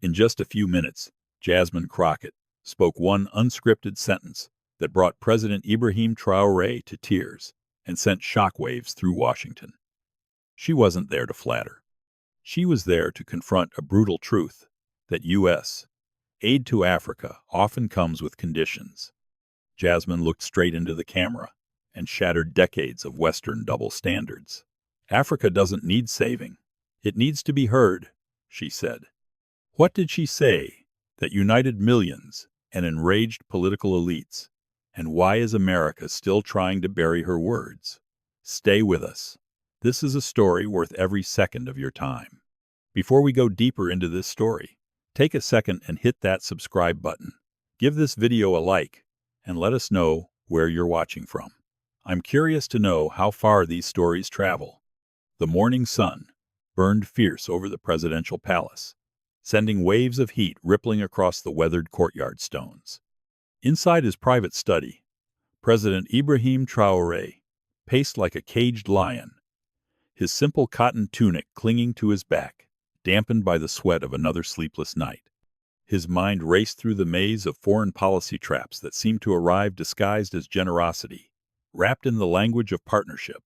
In just a few minutes, Jasmine Crockett spoke one unscripted sentence that brought President Ibrahim Traoré to tears and sent shockwaves through Washington. She wasn't there to flatter. She was there to confront a brutal truth that U.S. aid to Africa often comes with conditions. Jasmine looked straight into the camera and shattered decades of Western double standards. Africa doesn't need saving. It needs to be heard, she said. What did she say that united millions and enraged political elites? And why is America still trying to bury her words? Stay with us. This is a story worth every second of your time. Before we go deeper into this story, take a second and hit that subscribe button. Give this video a like and let us know where you're watching from. I'm curious to know how far these stories travel. The morning sun burned fierce over the presidential palace, sending waves of heat rippling across the weathered courtyard stones. Inside his private study, President Ibrahim Traoré paced like a caged lion, his simple cotton tunic clinging to his back, dampened by the sweat of another sleepless night. His mind raced through the maze of foreign policy traps that seemed to arrive disguised as generosity, wrapped in the language of partnership,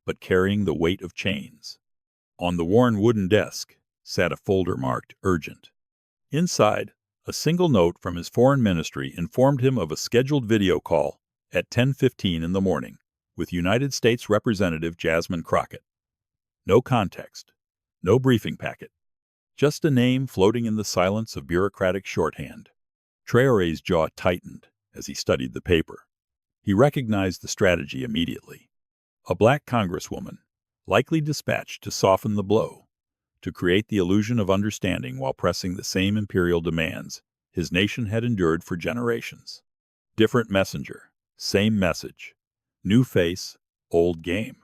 but carrying the weight of chains. On the worn wooden desk sat a folder marked Urgent. Inside, a single note from his foreign ministry informed him of a scheduled video call at 10:15 in the morning with United States Representative Jasmine Crockett. No context, no briefing packet, just a name floating in the silence of bureaucratic shorthand. Traoré's jaw tightened as he studied the paper. He recognized the strategy immediately. A black congresswoman, likely dispatched to soften the blow, to create the illusion of understanding while pressing the same imperial demands his nation had endured for generations. Different messenger, same message. New face, old game.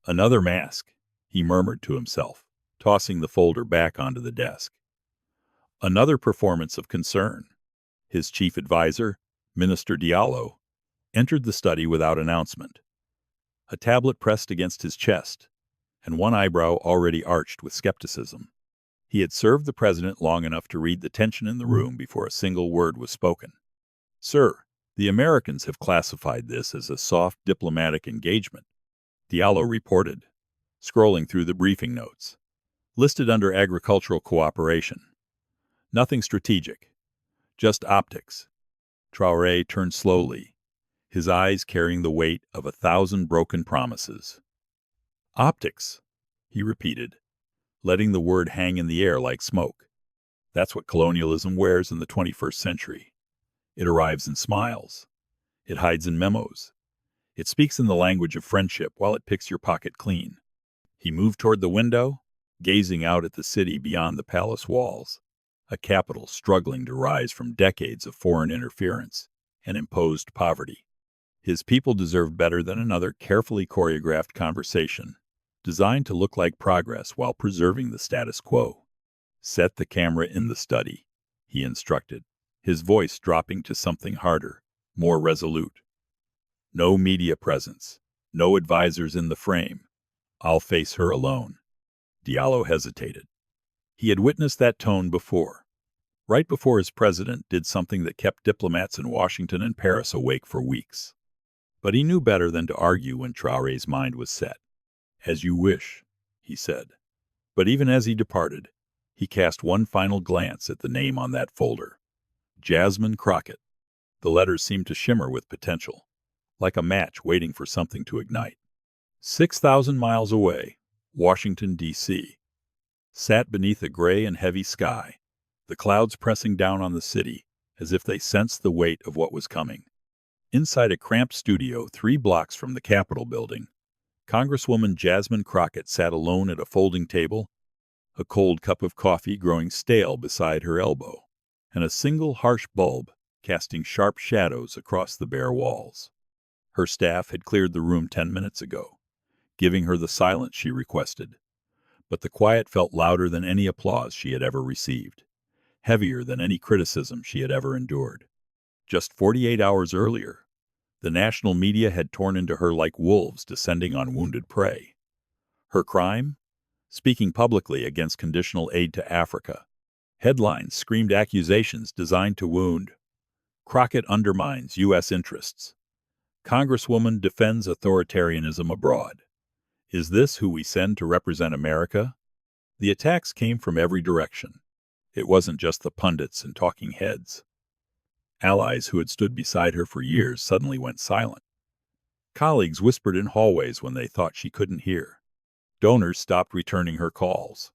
Another mask, he murmured to himself, tossing the folder back onto the desk. Another performance of concern. His chief advisor, Minister Diallo, entered the study without announcement. A tablet pressed against his chest, and one eyebrow already arched with skepticism. He had served the president long enough to read the tension in the room before a single word was spoken. "Sir, the Americans have classified this as a soft diplomatic engagement," Diallo reported, scrolling through the briefing notes. "Listed under agricultural cooperation. Nothing strategic. Just optics." Traoré turned slowly, his eyes carrying the weight of 1,000 broken promises. "Optics," he repeated, letting the word hang in the air like smoke. "That's what colonialism wears in the 21st century. It arrives in smiles. It hides in memos. It speaks in the language of friendship while it picks your pocket clean." He moved toward the window, gazing out at the city beyond the palace walls, a capital struggling to rise from decades of foreign interference and imposed poverty. His people deserved better than another carefully choreographed conversation, designed to look like progress while preserving the status quo. "Set the camera in the study," he instructed, his voice dropping to something harder, more resolute. "No media presence, no advisors in the frame. I'll face her alone." Diallo hesitated. He had witnessed that tone before, right before his president did something that kept diplomats in Washington and Paris awake for weeks. But he knew better than to argue when Traoré's mind was set. "As you wish," he said. But even as he departed, he cast one final glance at the name on that folder. Jasmine Crockett. The letters seemed to shimmer with potential, like a match waiting for something to ignite. 6,000 miles away, Washington, D.C. sat beneath a gray and heavy sky, the clouds pressing down on the city as if they sensed the weight of what was coming. Inside a cramped studio 3 blocks from the Capitol building, Congresswoman Jasmine Crockett sat alone at a folding table, a cold cup of coffee growing stale beside her elbow, and a single harsh bulb casting sharp shadows across the bare walls. Her staff had cleared the room 10 minutes ago, giving her the silence she requested, but the quiet felt louder than any applause she had ever received, heavier than any criticism she had ever endured. Just 48 hours earlier, the national media had torn into her like wolves descending on wounded prey. Her crime? Speaking publicly against conditional aid to Africa. Headlines screamed accusations designed to wound. Crockett undermines U.S. interests. Congresswoman defends authoritarianism abroad. Is this who we send to represent America? The attacks came from every direction. It wasn't just the pundits and talking heads. Allies who had stood beside her for years suddenly went silent. Colleagues whispered in hallways when they thought she couldn't hear. Donors stopped returning her calls.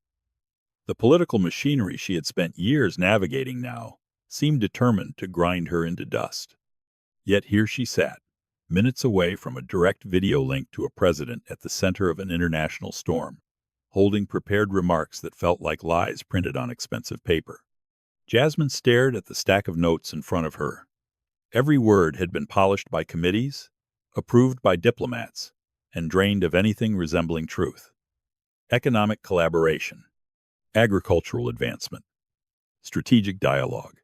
The political machinery she had spent years navigating now seemed determined to grind her into dust. Yet here she sat, minutes away from a direct video link to a president at the center of an international storm, holding prepared remarks that felt like lies printed on expensive paper. Jasmine stared at the stack of notes in front of her. Every word had been polished by committees, approved by diplomats, and drained of anything resembling truth. Economic collaboration, agricultural advancement, strategic dialogue.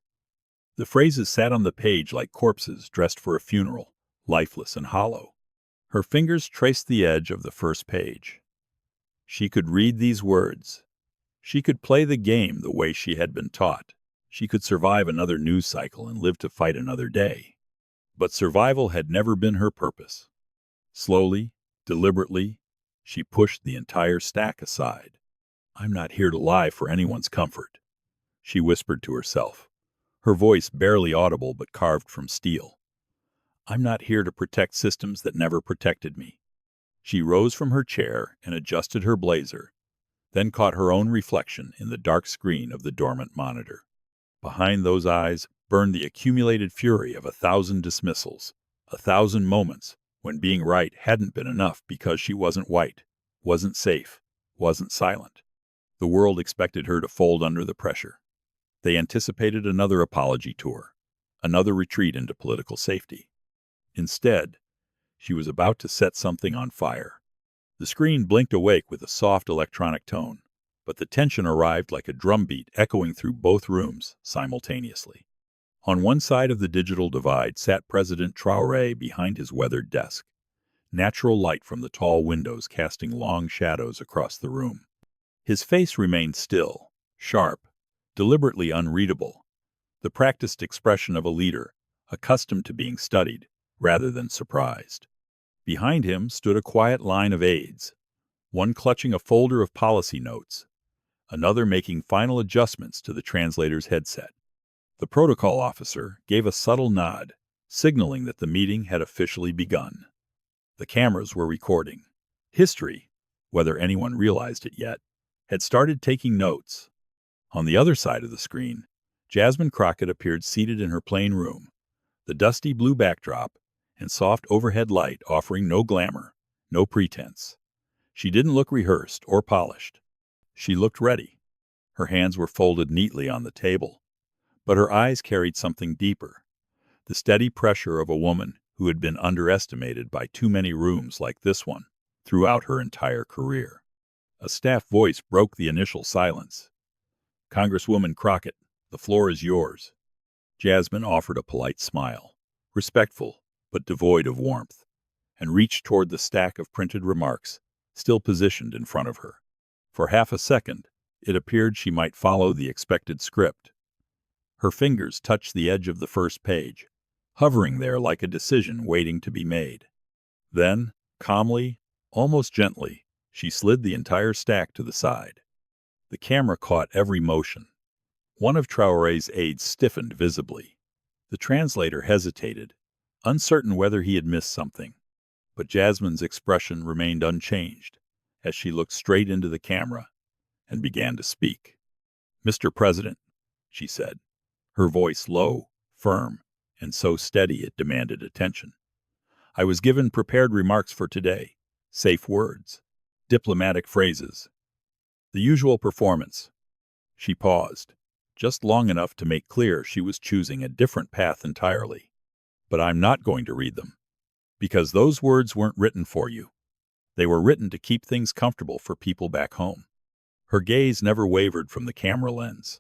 The phrases sat on the page like corpses dressed for a funeral, lifeless and hollow. Her fingers traced the edge of the first page. She could read these words. She could play the game the way she had been taught. She could survive another news cycle and live to fight another day. But survival had never been her purpose. Slowly, deliberately, she pushed the entire stack aside. "I'm not here to lie for anyone's comfort," she whispered to herself, her voice barely audible but carved from steel. "I'm not here to protect systems that never protected me." She rose from her chair and adjusted her blazer, then caught her own reflection in the dark screen of the dormant monitor. Behind those eyes burned the accumulated fury of 1,000 dismissals, 1,000 moments when being right hadn't been enough because she wasn't white, wasn't safe, wasn't silent. The world expected her to fold under the pressure. They anticipated another apology tour, another retreat into political safety. Instead, she was about to set something on fire. The screen blinked awake with a soft electronic tone, but the tension arrived like a drumbeat echoing through both rooms simultaneously. On one side of the digital divide sat President Traoré behind his weathered desk, natural light from the tall windows casting long shadows across the room. His face remained still, sharp, deliberately unreadable, the practiced expression of a leader, accustomed to being studied rather than surprised. Behind him stood a quiet line of aides, one clutching a folder of policy notes, another making final adjustments to the translator's headset. The protocol officer gave a subtle nod, signaling that the meeting had officially begun. The cameras were recording. History, whether anyone realized it yet, had started taking notes. On the other side of the screen, Jasmine Crockett appeared seated in her plain room, the dusty blue backdrop and soft overhead light offering no glamour, no pretense. She didn't look rehearsed or polished. She looked ready. Her hands were folded neatly on the table, but her eyes carried something deeper, the steady pressure of a woman who had been underestimated by too many rooms like this one throughout her entire career. A staff voice broke the initial silence. "Congresswoman Crockett, the floor is yours." Jasmine offered a polite smile, respectful but devoid of warmth, and reached toward the stack of printed remarks still positioned in front of her. For half a second, it appeared she might follow the expected script. Her fingers touched the edge of the first page, hovering there like a decision waiting to be made. Then, calmly, almost gently, she slid the entire stack to the side. The camera caught every motion. One of Traoré's aides stiffened visibly. The translator hesitated, uncertain whether he had missed something. But Jasmine's expression remained unchanged as she looked straight into the camera and began to speak. "Mr. President," she said, her voice low, firm, and so steady it demanded attention. "I was given prepared remarks for today, safe words, diplomatic phrases, the usual performance." She paused, just long enough to make clear she was choosing a different path entirely. "But I'm not going to read them, because those words weren't written for you. They were written to keep things comfortable for people back home." Her gaze never wavered from the camera lens.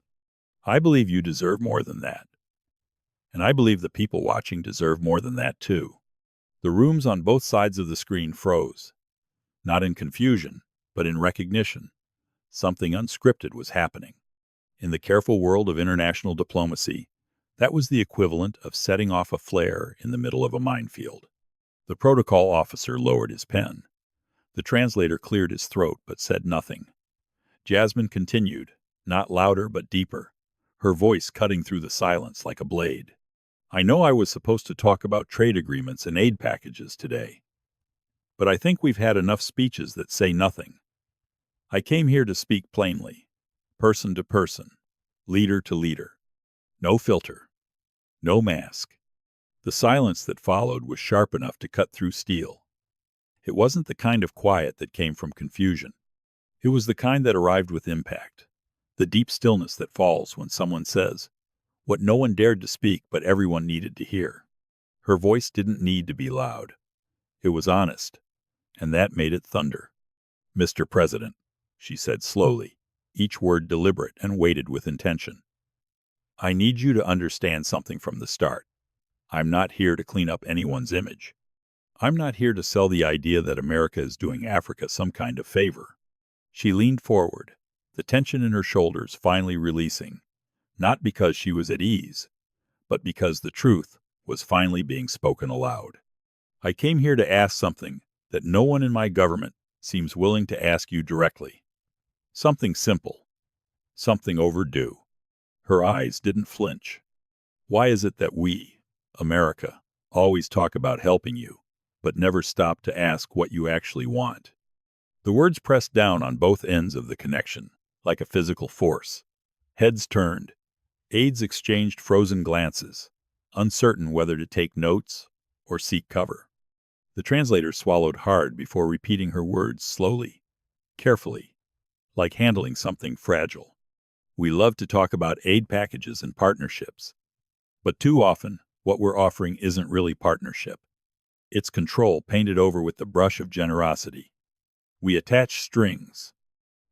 "I believe you deserve more than that. And I believe the people watching deserve more than that too." The rooms on both sides of the screen froze, not in confusion, but in recognition. Something unscripted was happening. In the careful world of international diplomacy, that was the equivalent of setting off a flare in the middle of a minefield. The protocol officer lowered his pen. The translator cleared his throat but said nothing. Jasmine continued, not louder but deeper, her voice cutting through the silence like a blade. I know I was supposed to talk about trade agreements and aid packages today, but I think we've had enough speeches that say nothing. I came here to speak plainly, person to person, leader to leader. No filter, no mask. The silence that followed was sharp enough to cut through steel. It wasn't the kind of quiet that came from confusion. It was the kind that arrived with impact, the deep stillness that falls when someone says what no one dared to speak but everyone needed to hear. Her voice didn't need to be loud. It was honest, and that made it thunder. Mr. President, she said slowly, each word deliberate and weighted with intention. I need you to understand something from the start. I'm not here to clean up anyone's image. I'm not here to sell the idea that America is doing Africa some kind of favor. She leaned forward, the tension in her shoulders finally releasing, not because she was at ease, but because the truth was finally being spoken aloud. I came here to ask something that no one in my government seems willing to ask you directly. Something simple, something overdue. Her eyes didn't flinch. Why is it that we, America, always talk about helping you, but never stop to ask what you actually want? The words pressed down on both ends of the connection, like a physical force. Heads turned. Aides exchanged frozen glances, uncertain whether to take notes or seek cover. The translator swallowed hard before repeating her words slowly, carefully, like handling something fragile. We love to talk about aid packages and partnerships, but too often what we're offering isn't really partnership. It's control painted over with the brush of generosity. We attach strings.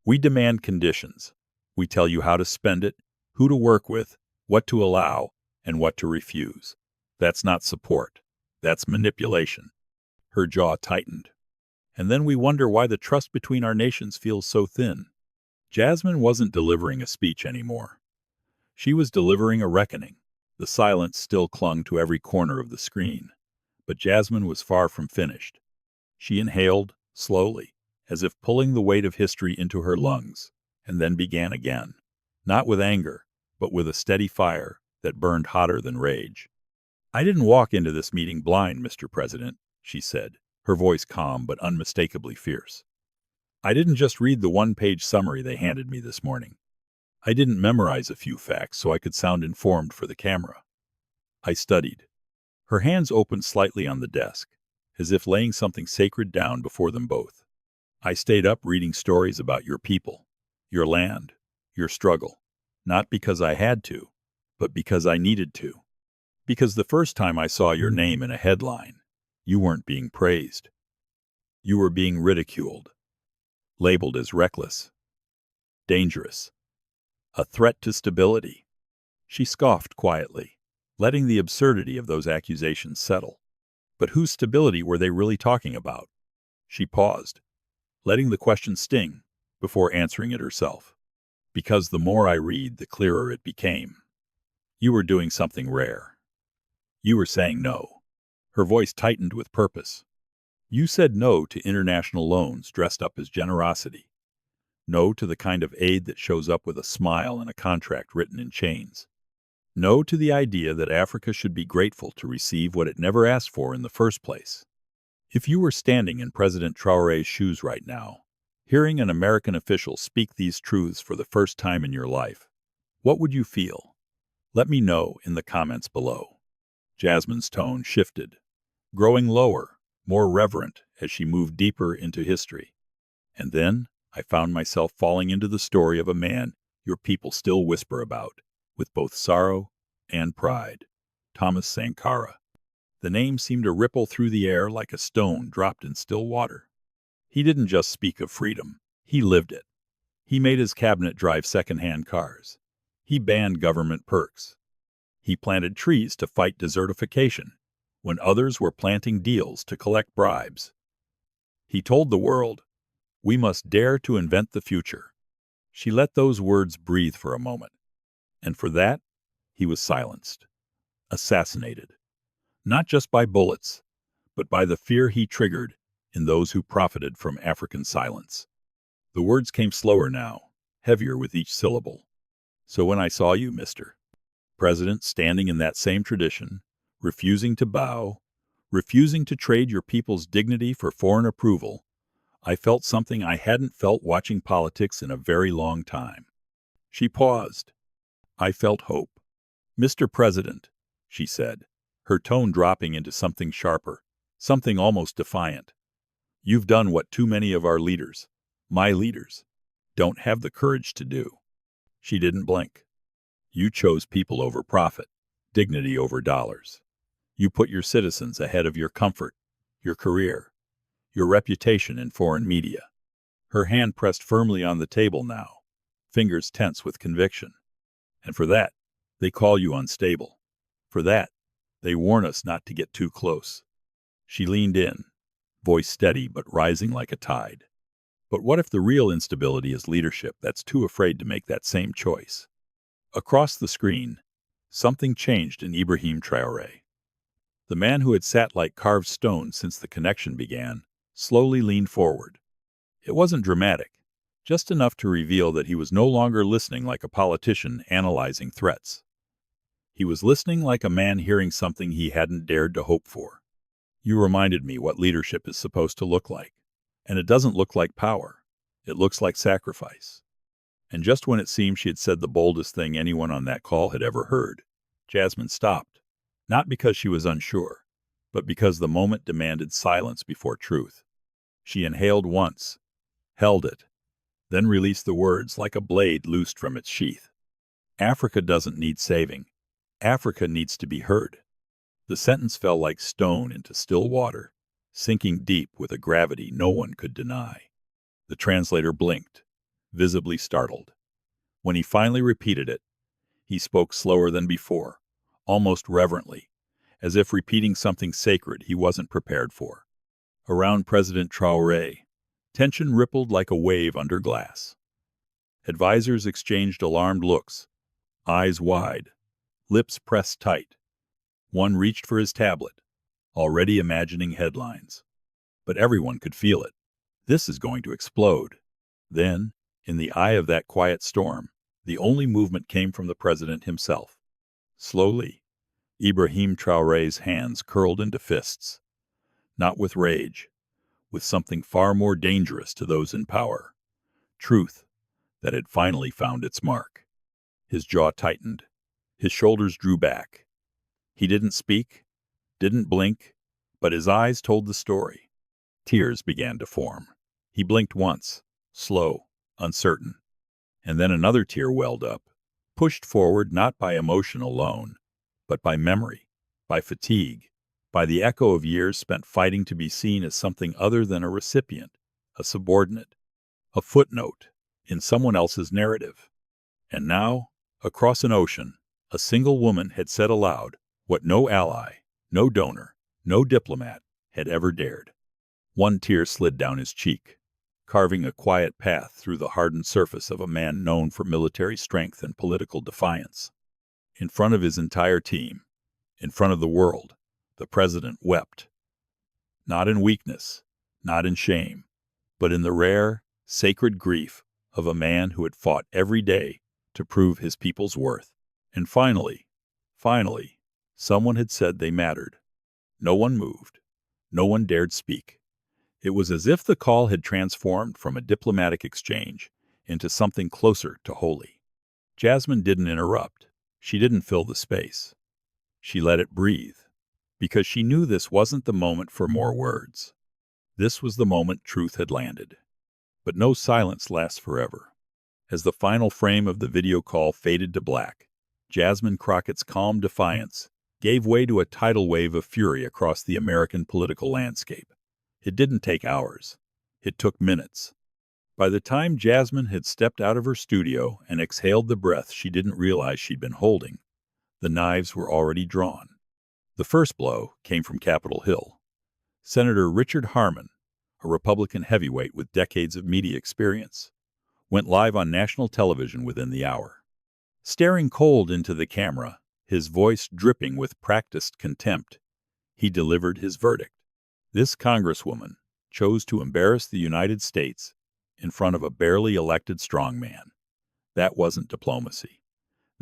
We demand conditions. We tell you how to spend it, who to work with, what to allow, and what to refuse. That's not support. That's manipulation. Her jaw tightened. And then we wonder why the trust between our nations feels so thin. Jasmine wasn't delivering a speech anymore. She was delivering a reckoning. The silence still clung to every corner of the screen, but Jasmine was far from finished. She inhaled, slowly, as if pulling the weight of history into her lungs, and then began again, not with anger, but with a steady fire that burned hotter than rage. I didn't walk into this meeting blind, Mr. President, she said, her voice calm but unmistakably fierce. I didn't just read the one-page summary they handed me this morning. I didn't memorize a few facts so I could sound informed for the camera. I studied. Her hands opened slightly on the desk, as if laying something sacred down before them both. I stayed up reading stories about your people, your land, your struggle, not because I had to, but because I needed to. Because the first time I saw your name in a headline, you weren't being praised. You were being ridiculed, labeled as reckless, dangerous, a threat to stability. She scoffed quietly, letting the absurdity of those accusations settle. But whose stability were they really talking about? She paused, letting the question sting before answering it herself. Because the more I read, the clearer it became. You were doing something rare. You were saying no. Her voice tightened with purpose. You said no to international loans dressed up as generosity. No to the kind of aid that shows up with a smile and a contract written in chains. No to the idea that Africa should be grateful to receive what it never asked for in the first place. If you were standing in President Traoré's shoes right now, hearing an American official speak these truths for the first time in your life, what would you feel? Let me know in the comments below. Jasmine's tone shifted, growing lower, more reverent as she moved deeper into history. And then I found myself falling into the story of a man your people still whisper about, with both sorrow and pride. Thomas Sankara. The name seemed to ripple through the air like a stone dropped in still water. He didn't just speak of freedom, he lived it. He made his cabinet drive second-hand cars. He banned government perks. He planted trees to fight desertification, when others were planting deals to collect bribes. He told the world, "We must dare to invent the future." She let those words breathe for a moment, And for that, he was silenced, assassinated, not just by bullets, but by the fear he triggered in those who profited from African silence. The words came slower now, heavier with each syllable. So when I saw you, Mr. President, standing in that same tradition, refusing to bow, refusing to trade your people's dignity for foreign approval, I felt something I hadn't felt watching politics in a very long time. She paused. I felt hope. Mr. President, she said, her tone dropping into something sharper, something almost defiant. You've done what too many of our leaders, my leaders, don't have the courage to do. She didn't blink. You chose people over profit, dignity over dollars. You put your citizens ahead of your comfort, your career, your reputation in foreign media. Her hand pressed firmly on the table now, fingers tense with conviction. And for that, they call you unstable. For that, they warn us not to get too close. She leaned in, voice steady but rising like a tide. But what if the real instability is leadership that's too afraid to make that same choice? Across the screen, something changed in Ibrahim Traoré. The man who had sat like carved stone since the connection began slowly leaned forward. It wasn't dramatic, just enough to reveal that he was no longer listening like a politician analyzing threats. He was listening like a man hearing something he hadn't dared to hope for. You reminded me what leadership is supposed to look like. And it doesn't look like power. It looks like sacrifice. And just when it seemed she had said the boldest thing anyone on that call had ever heard, Jasmine stopped, not because she was unsure, but because the moment demanded silence before truth. She inhaled once, held it, then released the words like a blade loosed from its sheath. Africa doesn't need saving. Africa needs to be heard. The sentence fell like stone into still water, sinking deep with a gravity no one could deny. The translator blinked, visibly startled. When he finally repeated it, he spoke slower than before, almost reverently, as if repeating something sacred he wasn't prepared for. Around President Traoré, tension rippled like a wave under glass. Advisors exchanged alarmed looks, eyes wide, lips pressed tight. One reached for his tablet, already imagining headlines. But everyone could feel it. This is going to explode. Then, in the eye of that quiet storm, the only movement came from the president himself. Slowly, Ibrahim Traoré's hands curled into fists. Not with rage, with something far more dangerous to those in power. Truth that had finally found its mark. His jaw tightened. His shoulders drew back. He didn't speak, didn't blink, but his eyes told the story. Tears began to form. He blinked once, slow, uncertain. And then another tear welled up, pushed forward not by emotion alone, but by memory, by fatigue, by the echo of years spent fighting to be seen as something other than a recipient, a subordinate, a footnote in someone else's narrative. And now, across an ocean, a single woman had said aloud what no ally, no donor, no diplomat had ever dared. One tear slid down his cheek, carving a quiet path through the hardened surface of a man known for military strength and political defiance. In front of his entire team, in front of the world, the president wept. Not in weakness, not in shame, but in the rare, sacred grief of a man who had fought every day to prove his people's worth. And finally, someone had said they mattered. No one moved. No one dared speak. It was as if the call had transformed from a diplomatic exchange into something closer to holy. Jasmine didn't interrupt. She didn't fill the space. She let it breathe, because she knew this wasn't the moment for more words. This was the moment truth had landed. But no silence lasts forever. As the final frame of the video call faded to black, Jasmine Crockett's calm defiance gave way to a tidal wave of fury across the American political landscape. It didn't take hours. It took minutes. By the time Jasmine had stepped out of her studio and exhaled the breath she didn't realize she'd been holding, the knives were already drawn. The first blow came from Capitol Hill. Senator Richard Harmon, a Republican heavyweight with decades of media experience, went live on national television within the hour. Staring cold into the camera, his voice dripping with practiced contempt, he delivered his verdict. This Congresswoman chose to embarrass the United States in front of a barely elected strongman. That wasn't diplomacy.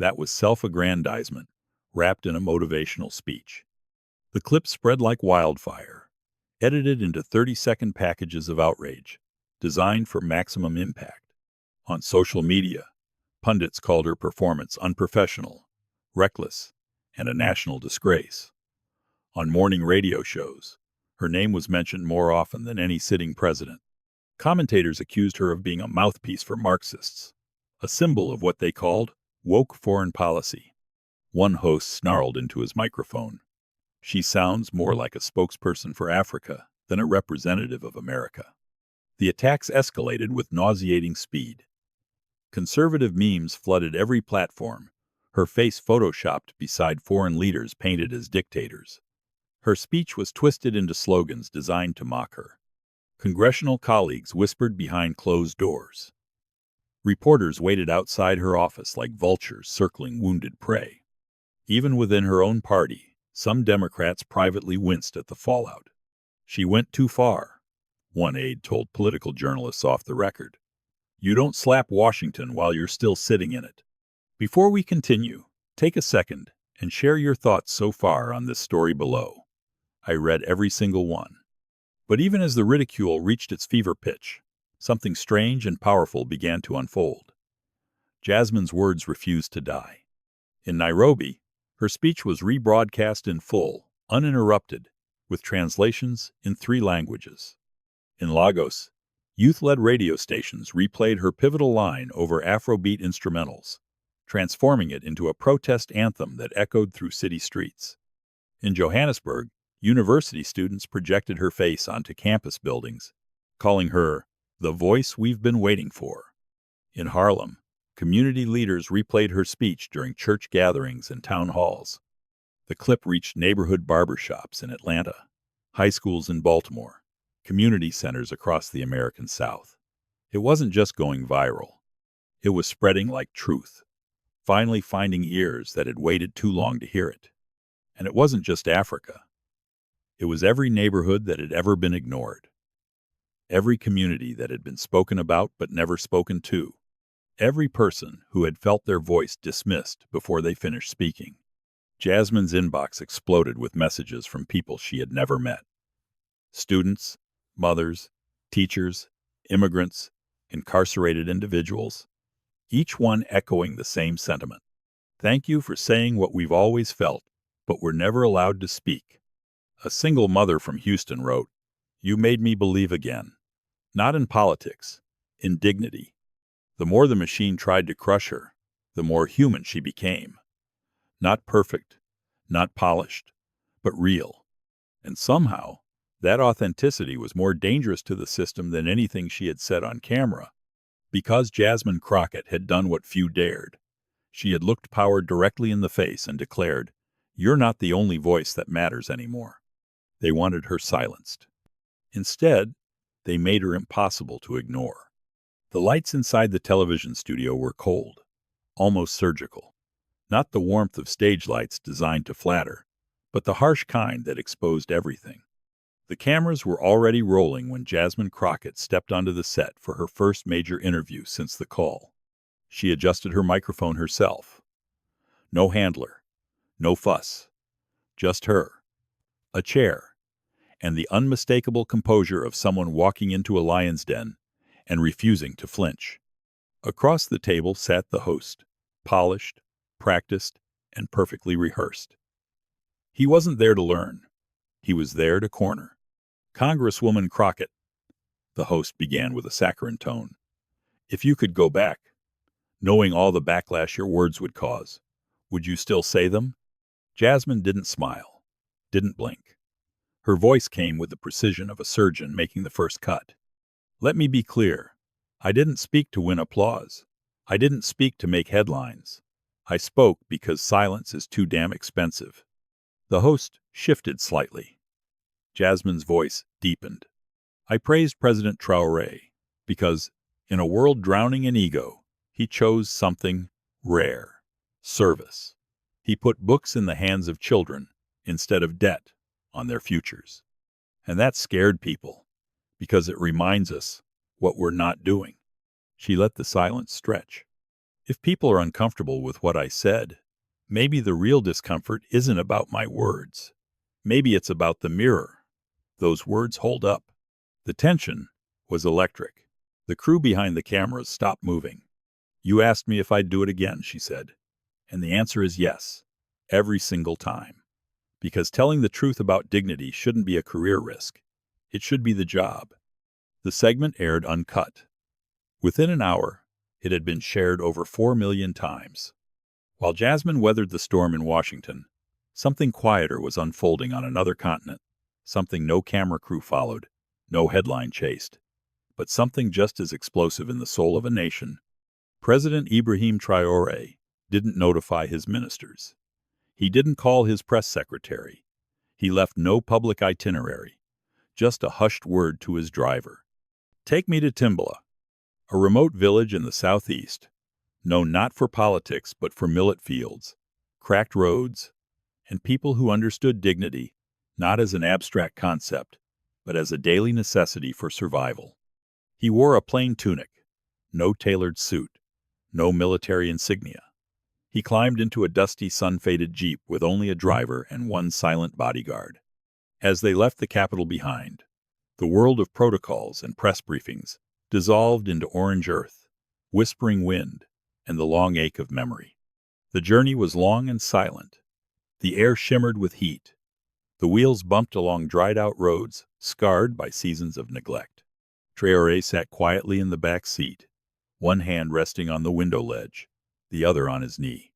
That was self-aggrandizement wrapped in a motivational speech. The clip spread like wildfire, edited into 30-second packages of outrage, designed for maximum impact. On social media, pundits called her performance unprofessional, reckless, and a national disgrace. On morning radio shows, her name was mentioned more often than any sitting president. Commentators accused her of being a mouthpiece for Marxists, a symbol of what they called woke foreign policy. One host snarled into his microphone, "She sounds more like a spokesperson for Africa than a representative of America." The attacks escalated with nauseating speed. Conservative memes flooded every platform, her face photoshopped beside foreign leaders painted as dictators. Her speech was twisted into slogans designed to mock her. Congressional colleagues whispered behind closed doors. Reporters waited outside her office like vultures circling wounded prey. Even within her own party, some Democrats privately winced at the fallout. "She went too far," one aide told political journalists off the record. "You don't slap Washington while you're still sitting in it." Before we continue, take a second and share your thoughts so far on this story below. I read every single one. But even as the ridicule reached its fever pitch, something strange and powerful began to unfold. Jasmine's words refused to die. In Nairobi, her speech was rebroadcast in full, uninterrupted, with translations in 3 languages. In Lagos, youth-led radio stations replayed her pivotal line over Afrobeat instrumentals, transforming it into a protest anthem that echoed through city streets. In Johannesburg, university students projected her face onto campus buildings, calling her the voice we've been waiting for. In Harlem, community leaders replayed her speech during church gatherings and town halls. The clip reached neighborhood barbershops in Atlanta, high schools in Baltimore, community centers across the American South. It wasn't just going viral. It was spreading like truth, finally finding ears that had waited too long to hear it. And it wasn't just Africa. It was every neighborhood that had ever been ignored. Every community that had been spoken about but never spoken to. Every person who had felt their voice dismissed before they finished speaking. Jasmine's inbox exploded with messages from people she had never met. Students, mothers, teachers, immigrants, incarcerated individuals, each one echoing the same sentiment. "Thank you for saying what we've always felt, but were never allowed to speak." A single mother from Houston wrote, "You made me believe again. Not in politics, in dignity. The more the machine tried to crush her, the more human she became. Not perfect, not polished, but real. And somehow, that authenticity was more dangerous to the system than anything she had said on camera. Because Jasmine Crockett had done what few dared. She had looked power directly in the face and declared, "You're not the only voice that matters anymore." They wanted her silenced. Instead, they made her impossible to ignore. The lights inside the television studio were cold, almost surgical. Not the warmth of stage lights designed to flatter, but the harsh kind that exposed everything. The cameras were already rolling when Jasmine Crockett stepped onto the set for her first major interview since the call. She adjusted her microphone herself. No handler, no fuss, just her, a chair, and the unmistakable composure of someone walking into a lion's den and refusing to flinch. Across the table sat the host, polished, practiced, and perfectly rehearsed. He wasn't there to learn. He was there to corner. "Congresswoman Crockett," the host began with a saccharine tone, "if you could go back, knowing all the backlash your words would cause, would you still say them?" Jasmine didn't smile, didn't blink. Her voice came with the precision of a surgeon making the first cut. "Let me be clear. I didn't speak to win applause. I didn't speak to make headlines. I spoke because silence is too damn expensive." The host shifted slightly. Jasmine's voice deepened. "I praised President Traoré because, in a world drowning in ego, he chose something rare. service. He put books in the hands of children instead of debt on their futures. And that scared people, because it reminds us what we're not doing. She let the silence stretch. If people are uncomfortable with what I said, maybe the real discomfort isn't about my words. Maybe it's about the mirror those words hold up. The tension was electric. The crew behind the cameras stopped moving. "You asked me if I'd do it again," she said. "And the answer is yes, every single time. Because telling the truth about dignity shouldn't be a career risk. It should be the job." The segment aired uncut. Within an hour, it had been shared over 4 million times. While Jasmine weathered the storm in Washington, something quieter was unfolding on another continent, something no camera crew followed, no headline chased, but something just as explosive in the soul of a nation. President Ibrahim Traoré didn't notify his ministers. He didn't call his press secretary. He left no public itinerary, just a hushed word to his driver. "Take me to Timbala, a remote village in the southeast, known not for politics but for millet fields, cracked roads, and people who understood dignity not as an abstract concept, but as a daily necessity for survival." He wore a plain tunic, no tailored suit, no military insignia. He climbed into a dusty, sun-faded jeep with only a driver and one silent bodyguard. As they left the capital behind, the world of protocols and press briefings dissolved into orange earth, whispering wind, and the long ache of memory. The journey was long and silent. The air shimmered with heat. The wheels bumped along dried-out roads, scarred by seasons of neglect. Traoré sat quietly in the back seat, one hand resting on the window ledge, the other on his knee.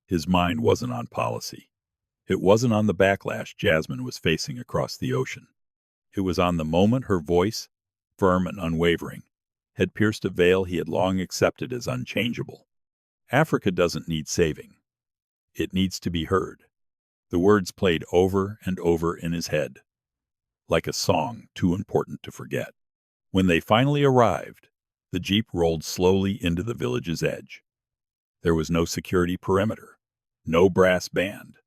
His mind wasn't on policy. It wasn't on the backlash Jasmine was facing across the ocean. It was on the moment her voice, firm and unwavering, had pierced a veil he had long accepted as unchangeable. Africa doesn't need saving. It needs to be heard. The words played over and over in his head, like a song too important to forget. When they finally arrived, the jeep rolled slowly into the village's edge. There was no security perimeter, no brass band,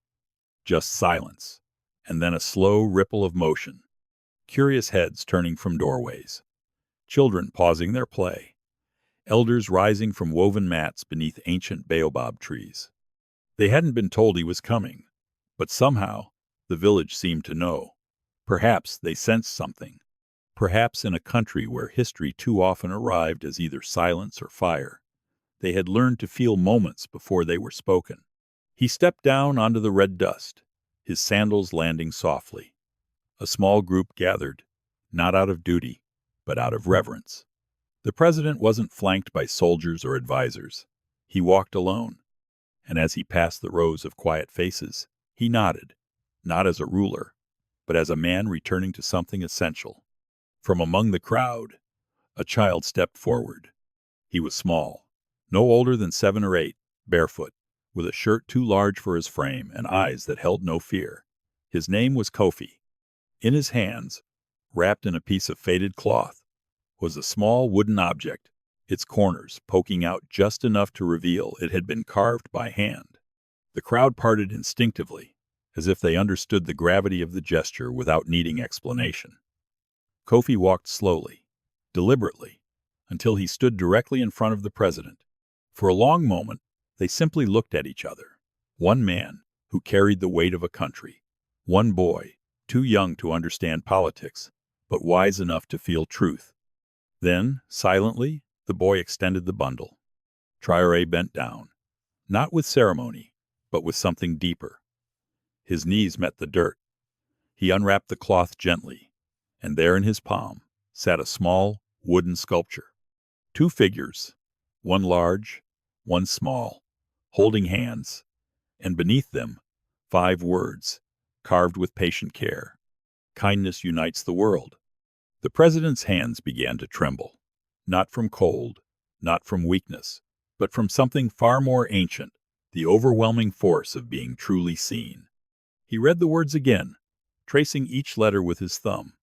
just silence, and then a slow ripple of motion, curious heads turning from doorways, children pausing their play, elders rising from woven mats beneath ancient baobab trees. They hadn't been told he was coming, but somehow the village seemed to know. Perhaps they sensed something. Perhaps in a country where history too often arrived as either silence or fire, they had learned to feel moments before they were spoken. He stepped down onto the red dust, his sandals landing softly. A small group gathered, not out of duty, but out of reverence. The president wasn't flanked by soldiers or advisors. He walked alone, and as he passed the rows of quiet faces, he nodded, not as a ruler, but as a man returning to something essential. From among the crowd, a child stepped forward. He was small, no older than 7 or 8, barefoot, with a shirt too large for his frame and eyes that held no fear. His name was Kofi. In his hands, wrapped in a piece of faded cloth, was a small wooden object, its corners poking out just enough to reveal it had been carved by hand. The crowd parted instinctively, as if they understood the gravity of the gesture without needing explanation. Kofi walked slowly, deliberately, until he stood directly in front of the president. For a long moment, they simply looked at each other. One man who carried the weight of a country. One boy, too young to understand politics, but wise enough to feel truth. Then, silently, the boy extended the bundle. Traoré bent down, not with ceremony, but with something deeper. His knees met the dirt. He unwrapped the cloth gently, and there in his palm sat a small wooden sculpture. 2 figures, one large, one small, holding hands, and beneath them 5 words, carved with patient care. Kindness unites the world. The president's hands began to tremble, not from cold, not from weakness, but from something far more ancient, the overwhelming force of being truly seen. He read the words again, tracing each letter with his thumb.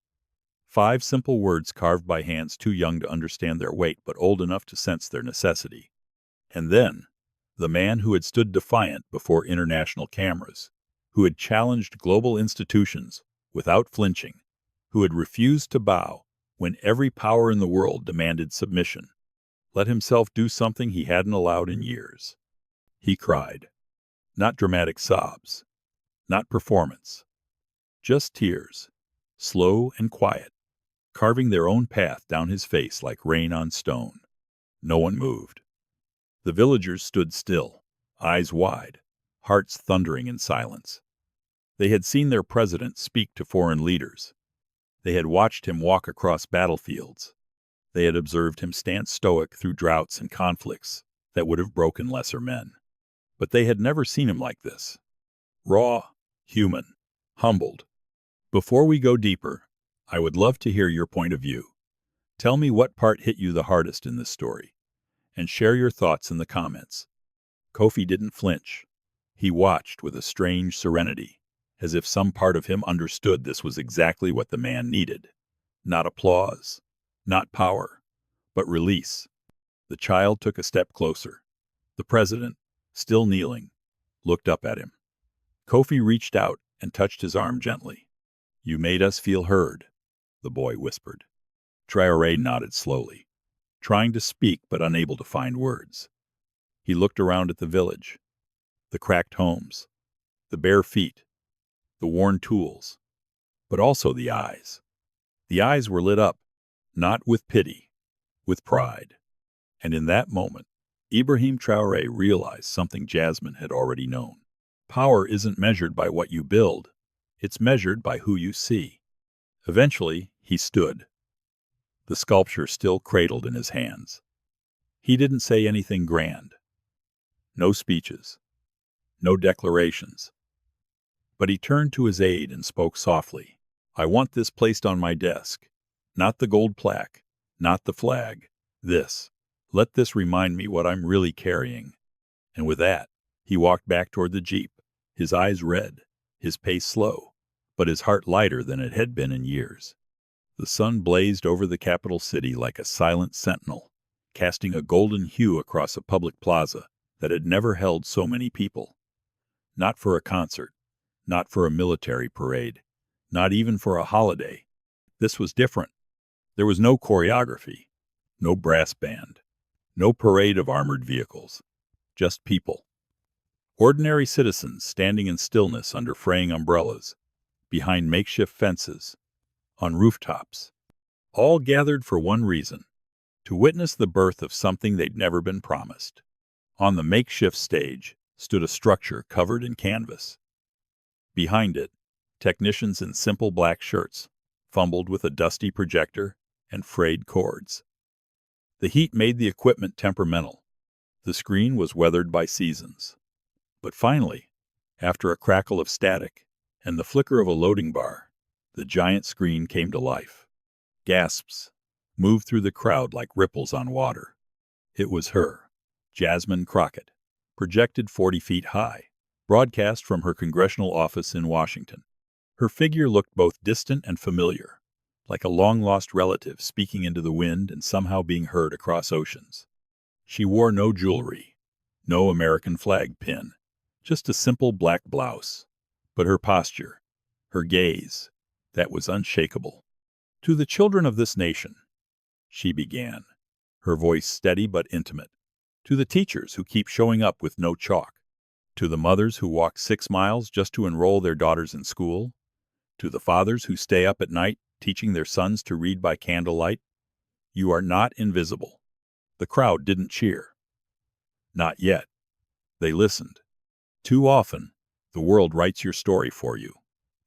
5 simple words carved by hands too young to understand their weight, but old enough to sense their necessity. And then, The man who had stood defiant before international cameras, who had challenged global institutions without flinching, who had refused to bow when every power in the world demanded submission, let himself do something he hadn't allowed in years. He cried. Not dramatic sobs, not performance, just tears, slow and quiet, carving their own path down his face like rain on stone. No one moved. The villagers stood still, eyes wide, hearts thundering in silence. They had seen their president speak to foreign leaders. They had watched him walk across battlefields. They had observed him stand stoic through droughts and conflicts that would have broken lesser men. But they had never seen him like this. Raw, human, humbled. Before we go deeper, I would love to hear your point of view. Tell me what part hit you the hardest in this story, and share your thoughts in the comments. Kofi didn't flinch. He watched with a strange serenity, as if some part of him understood this was exactly what the man needed. Not applause, not power, but release. The child took a step closer. The president, still kneeling, looked up at him. Kofi reached out and touched his arm gently. "You made us feel heard," the boy whispered. Traoré nodded slowly, trying to speak but unable to find words. He looked around at the village, the cracked homes, the bare feet, the worn tools, but also the eyes. The eyes were lit up, not with pity, with pride. And in that moment, Ibrahim Traoré realized something Jasmine had already known. Power isn't measured by what you build, it's measured by who you see. Eventually, he stood, the sculpture still cradled in his hands. He didn't say anything grand. No speeches. No declarations. But he turned to his aide and spoke softly. "I want this placed on my desk. Not the gold plaque. Not the flag. This. Let this remind me what I'm really carrying." And with that, he walked back toward the jeep, his eyes red, his pace slow, but his heart lighter than it had been in years. The sun blazed over the capital city like a silent sentinel, casting a golden hue across a public plaza that had never held so many people. Not for a concert, not for a military parade, not even for a holiday. This was different. There was no choreography, no brass band, no parade of armored vehicles, just people. Ordinary citizens standing in stillness under fraying umbrellas, behind makeshift fences, on rooftops, all gathered for one reason, to witness the birth of something they'd never been promised. On the makeshift stage stood a structure covered in canvas. Behind it, technicians in simple black shirts fumbled with a dusty projector and frayed cords. The heat made the equipment temperamental. The screen was weathered by seasons. But finally, after a crackle of static and the flicker of a loading bar, the giant screen came to life. Gasps moved through the crowd like ripples on water. It was her, Jasmine Crockett, projected 40 feet high, broadcast from her congressional office in Washington. Her figure looked both distant and familiar, like a long-lost relative speaking into the wind and somehow being heard across oceans. She wore no jewelry, no American flag pin, just a simple black blouse. But her posture, her gaze, that was unshakable. "To the children of this nation," she began, her voice steady but intimate. "To the teachers who keep showing up with no chalk. To the mothers who walk 6 miles just to enroll their daughters in school. To the fathers who stay up at night teaching their sons to read by candlelight. You are not invisible." The crowd didn't cheer. Not yet. They listened. Too often, the world writes your story for you.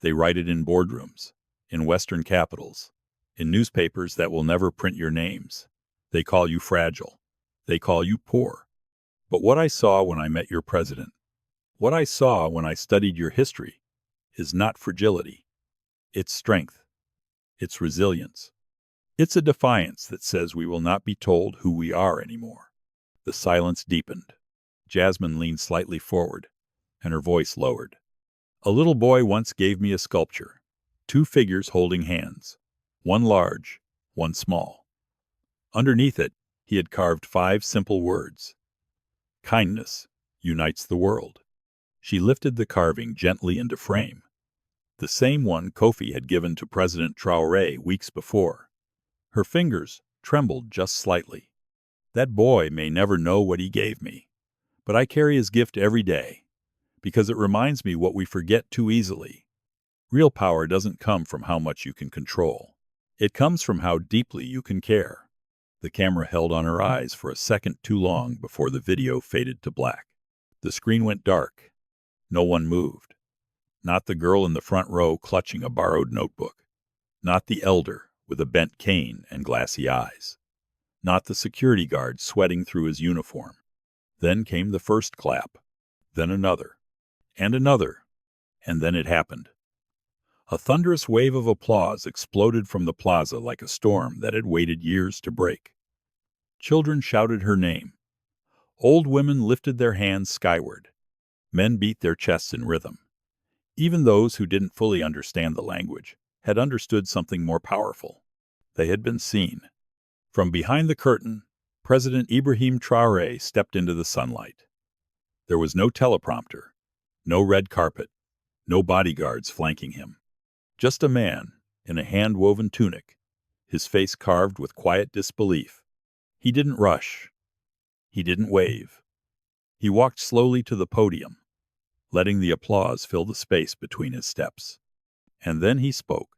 They write it in boardrooms, in Western capitals, in newspapers that will never print your names. They call you fragile. They call you poor. But what I saw when I met your president, what I saw when I studied your history, is not fragility. It's strength. It's resilience. It's a defiance that says we will not be told who we are anymore. The silence deepened. Jasmine leaned slightly forward, and her voice lowered. "A little boy once gave me a sculpture, 2 figures holding hands, one large, one small. Underneath it, he had carved 5 simple words. Kindness, unites the world. She lifted the carving gently into frame, the same one Kofi had given to President Traoré weeks before. Her fingers trembled just slightly. That boy may never know what he gave me, but I carry his gift every day, because it reminds me what we forget too easily. Real power doesn't come from how much you can control. It comes from how deeply you can care. The camera held on her eyes for a second too long before the video faded to black. The screen went dark. No one moved. Not the girl in the front row clutching a borrowed notebook. Not the elder with a bent cane and glassy eyes. Not the security guard sweating through his uniform. Then came the first clap. Then another. And another. And then it happened. A thunderous wave of applause exploded from the plaza like a storm that had waited years to break. Children shouted her name. Old women lifted their hands skyward. Men beat their chests in rhythm. Even those who didn't fully understand the language had understood something more powerful. They had been seen. From behind the curtain, President Ibrahim Traoré stepped into the sunlight. There was no teleprompter, no red carpet, no bodyguards flanking him. Just a man in a hand-woven tunic, his face carved with quiet disbelief. He didn't rush. He didn't wave. He walked slowly to the podium, letting the applause fill the space between his steps. And then he spoke.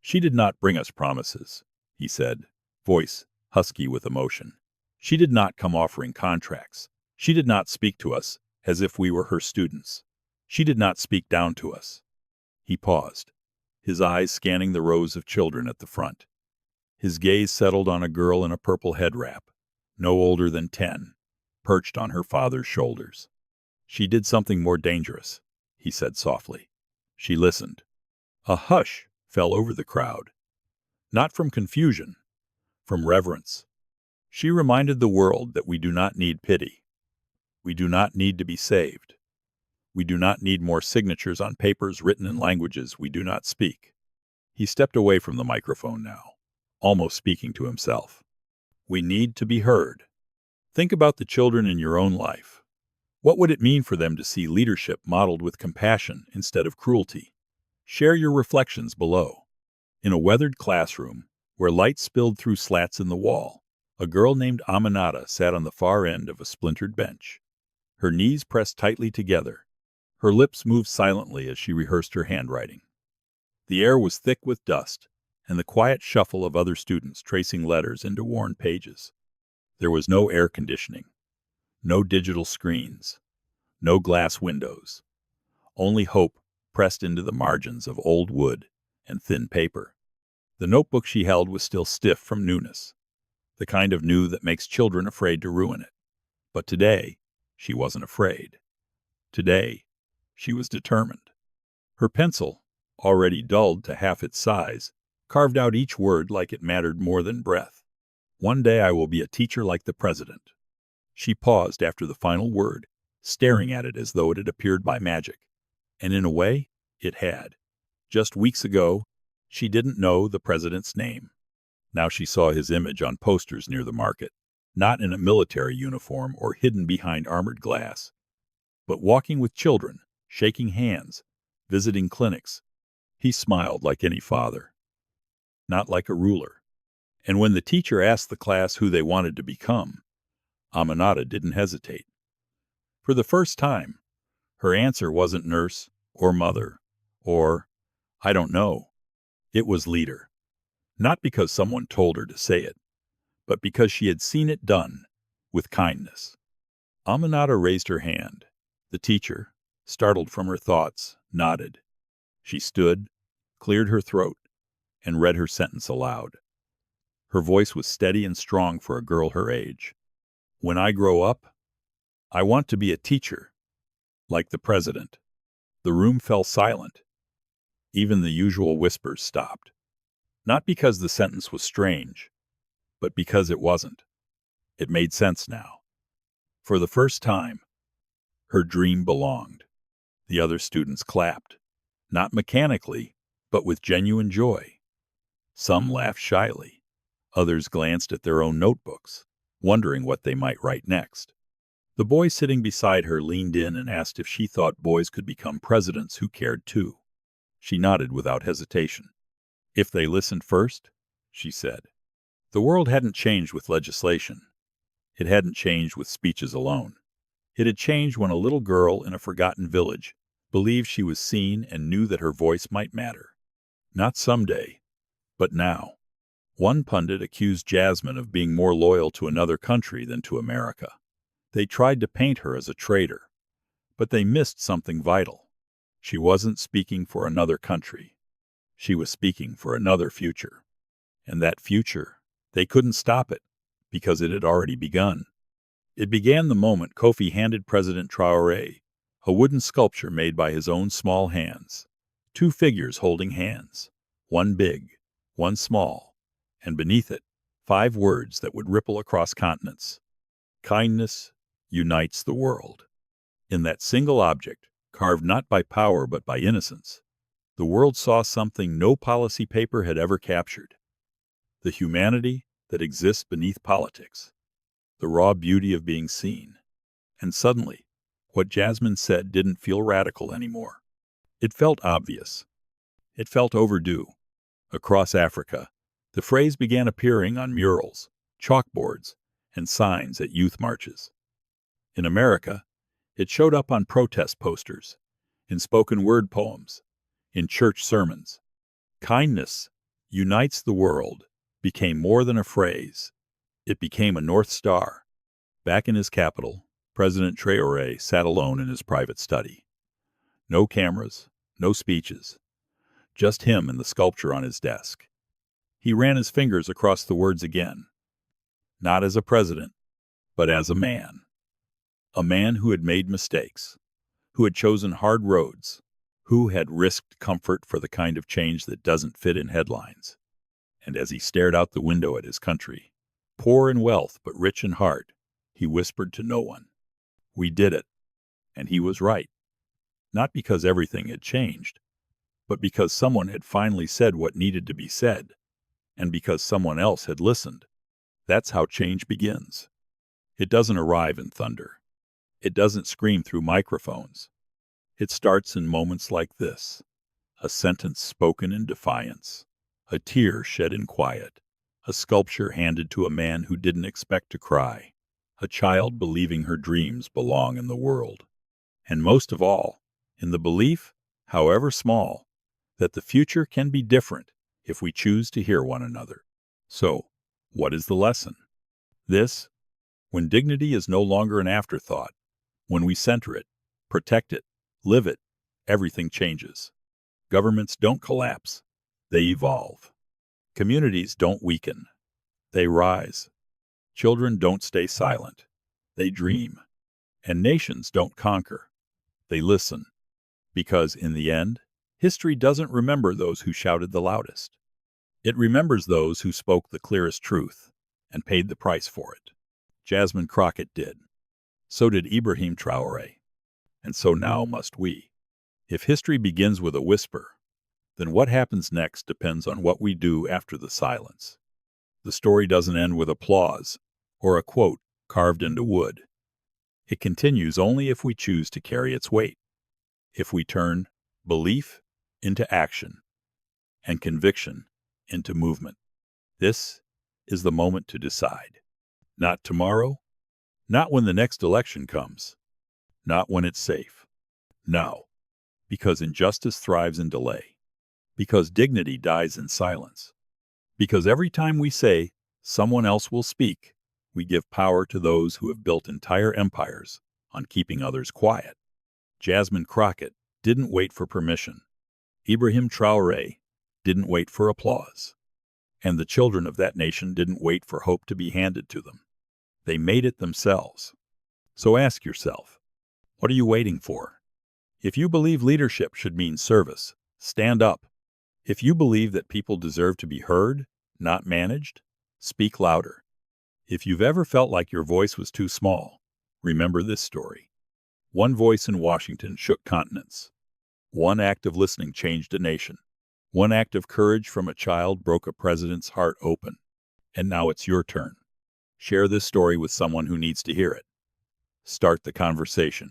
"She did not bring us promises," he said, voice husky with emotion. "She did not come offering contracts. She did not speak to us as if we were her students. She did not speak down to us." He paused, his eyes scanning the rows of children at the front. His gaze settled on a girl in a purple head wrap, no older than 10, perched on her father's shoulders. "She did something more dangerous," he said softly. She listened. A hush fell over the crowd. Not from confusion, from reverence. She reminded the world that we do not need pity. We do not need to be saved. We do not need more signatures on papers written in languages we do not speak. He stepped away from the microphone now, almost speaking to himself. We need to be heard. Think about the children in your own life. What would it mean for them to see leadership modeled with compassion instead of cruelty? Share your reflections below. In a weathered classroom, where light spilled through slats in the wall, a girl named Aminata sat on the far end of a splintered bench. Her knees pressed tightly together. Her lips moved silently as she rehearsed her handwriting. The air was thick with dust, and the quiet shuffle of other students tracing letters into worn pages. There was no air conditioning, no digital screens, no glass windows, only hope pressed into the margins of old wood and thin paper. The notebook she held was still stiff from newness, the kind of new that makes children afraid to ruin it. But today, she wasn't afraid. Today, she was determined. Her pencil, already dulled to half its size, carved out each word like it mattered more than breath. "One day I will be a teacher like the president." She paused after the final word, staring at it as though it had appeared by magic. And in a way, it had. Just weeks ago, she didn't know the president's name. Now she saw his image on posters near the market, not in a military uniform or hidden behind armored glass, but walking with children, shaking hands, visiting clinics. He smiled like any father, not like a ruler. And when the teacher asked the class who they wanted to become, Aminata didn't hesitate. For the first time, her answer wasn't nurse or mother or, "I don't know." It was leader. Not because someone told her to say it, but because she had seen it done with kindness. Aminata raised her hand. The teacher, startled from her thoughts, nodded. She stood, cleared her throat, and read her sentence aloud. Her voice was steady and strong for a girl her age. "When I grow up, I want to be a teacher, like the president." The room fell silent. Even the usual whispers stopped. Not because the sentence was strange, but because it wasn't. It made sense now. For the first time, her dream belonged. The other students clapped, not mechanically, but with genuine joy. Some laughed shyly. Others glanced at their own notebooks, wondering what they might write next. The boy sitting beside her leaned in and asked if she thought boys could become presidents who cared too. She nodded without hesitation. If they listened first, she said. The world hadn't changed with legislation. It hadn't changed with speeches alone. It had changed when a little girl in a forgotten village believed she was seen and knew that her voice might matter. Not someday, but now. One pundit accused Jasmine of being more loyal to another country than to America. They tried to paint her as a traitor, but they missed something vital. She wasn't speaking for another country. She was speaking for another future. And that future, they couldn't stop it, because it had already begun. It began the moment Kofi handed President Traoré a wooden sculpture made by his own small hands. 2 figures holding hands, one big, one small, and beneath it, 5 words that would ripple across continents. Kindness unites the world. In that single object, carved not by power but by innocence, the world saw something no policy paper had ever captured. The humanity that exists beneath politics. The raw beauty of being seen. And suddenly, what Jasmine said didn't feel radical anymore. It felt obvious. It felt overdue. Across Africa, the phrase began appearing on murals, chalkboards, and signs at youth marches. In America, it showed up on protest posters, in spoken word poems, in church sermons. Kindness unites the world became more than a phrase. It became a North Star. Back in his capital, President Traoré sat alone in his private study. No cameras, no speeches, just him and the sculpture on his desk. He ran his fingers across the words again. Not as a president, but as a man. A man who had made mistakes, who had chosen hard roads, who had risked comfort for the kind of change that doesn't fit in headlines. And as he stared out the window at his country, poor in wealth but rich in heart, he whispered to no one, "We did it." And he was right. Not because everything had changed, but because someone had finally said what needed to be said, and because someone else had listened. That's how change begins. It doesn't arrive in thunder. It doesn't scream through microphones. It starts in moments like this. A sentence spoken in defiance. A tear shed in quiet. A sculpture handed to a man who didn't expect to cry. A child believing her dreams belong in the world. And most of all, in the belief, however small, that the future can be different if we choose to hear one another. So, what is the lesson? This: when dignity is no longer an afterthought, when we center it, protect it, live it, everything changes. Governments don't collapse, they evolve. Communities don't weaken, they rise. Children don't stay silent, they dream. And nations don't conquer, they listen. Because in the end, history doesn't remember those who shouted the loudest. It remembers those who spoke the clearest truth and paid the price for it. Jasmine Crockett did. So did Ibrahim Traoré. And so now must we. If history begins with a whisper, then what happens next depends on what we do after the silence. The story doesn't end with applause or a quote carved into wood. It continues only if we choose to carry its weight. If we turn belief into action and conviction into movement. This is the moment to decide. Not tomorrow, not when the next election comes, not when it's safe. Now, because injustice thrives in delay, because dignity dies in silence, because every time we say someone else will speak, we give power to those who have built entire empires on keeping others quiet. Jasmine Crockett didn't wait for permission. Ibrahim Traoré didn't wait for applause. And the children of that nation didn't wait for hope to be handed to them. They made it themselves. So ask yourself, what are you waiting for? If you believe leadership should mean service, stand up. If you believe that people deserve to be heard, not managed, speak louder. If you've ever felt like your voice was too small, remember this story. One voice in Washington shook continents. One act of listening changed a nation. One act of courage from a child broke a president's heart open. And now it's your turn. Share this story with someone who needs to hear it. Start the conversation.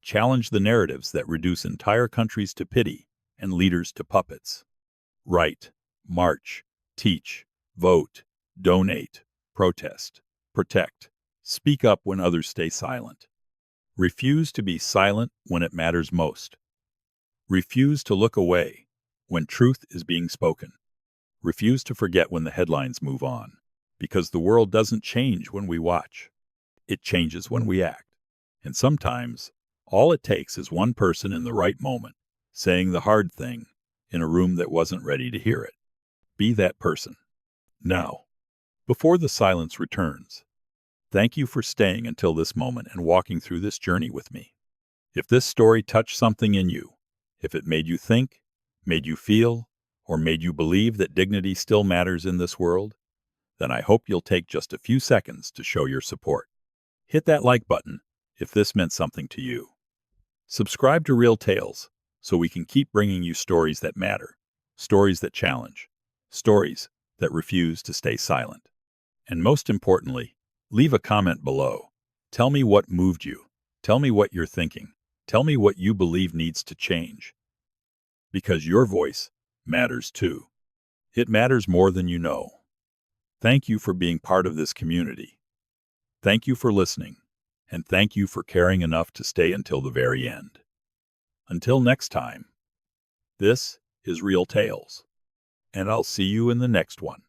Challenge the narratives that reduce entire countries to pity and leaders to puppets. Write, march, teach, vote, donate, protest, protect. Speak up when others stay silent. Refuse to be silent when it matters most. Refuse to look away when truth is being spoken. Refuse to forget when the headlines move on, because the world doesn't change when we watch. It changes when we act. And sometimes, all it takes is one person in the right moment, saying the hard thing in a room that wasn't ready to hear it. Be that person. Now, before the silence returns, thank you for staying until this moment and walking through this journey with me. If this story touched something in you, if it made you think, made you feel, or made you believe that dignity still matters in this world, then I hope you'll take just a few seconds to show your support. Hit that like button if this meant something to you. Subscribe to Real Tales so we can keep bringing you stories that matter, stories that challenge, stories that refuse to stay silent. And most importantly, leave a comment below. Tell me what moved you. Tell me what you're thinking. Tell me what you believe needs to change. Because your voice matters too. It matters more than you know. Thank you for being part of this community. Thank you for listening. And thank you for caring enough to stay until the very end. Until next time, this is Real Tales, and I'll see you in the next one.